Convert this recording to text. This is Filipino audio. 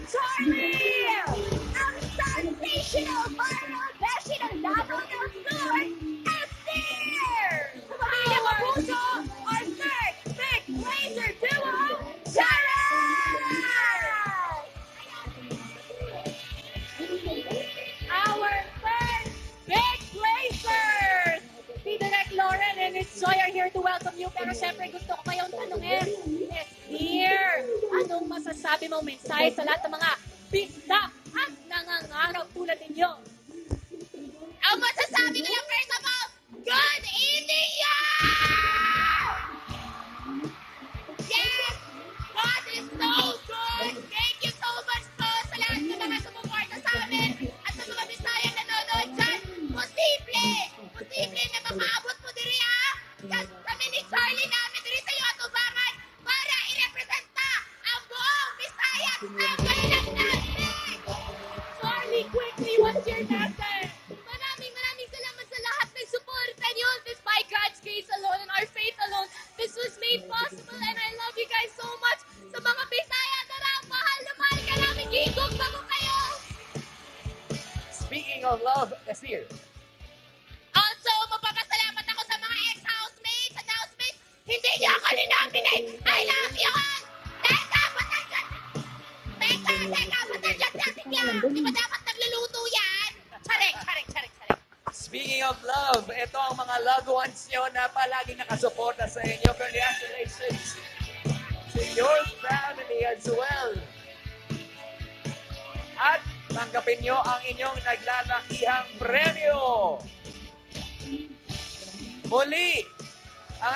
Charlie! Ang sensational viral beshi ng Davao del Sur is here! Pamilya Mapuso, our third big laser duo, Sharon! Our third big lasers! Si Direk Lauren and Miss Joy are here to welcome you. Pero syempre gusto ko kayong tanungin, Miss Dear, anong masasabi mong mensahe sa lahat ng mga bisda at nangangarap tulad ninyo? Ang masasabi ko lang first of all, good evening, y'all! Yes! God is so good! Thank you so much po sa lahat ng mga sumuporta sa amin at sa mga Bisaya na nanonood dyan. Posible na makaabot mo diri Kasi kami ni Charlie namin diri sa iyo at ubangan para i-representa ang buong Visayas ang kailang natin! Charlie, quickly, what's your message? Maraming salamat sa lahat ng suporta niyo. This by God's grace alone and our faith alone. This was made possible and I love you guys so much. Sa mga Bisaya, mahal na mahal ka namin. Gigog ba ko kayo? Speaking of love, Nasir. Also, mapapasalamat ako sa mga ex-housemates at housemates. Hindi niyo ako ninominate. I love you all! Teka, ba't nandiyan? Teka, ba't nandiyan natin yan? Di ba dapat nagluluto yan? Charing. Speaking of love, ito ang mga loved ones nyo na palagi nakasuporta sa inyo. Congratulations to your family as well. At tanggapin nyo ang inyong naglalakihang premyo. Muli, ang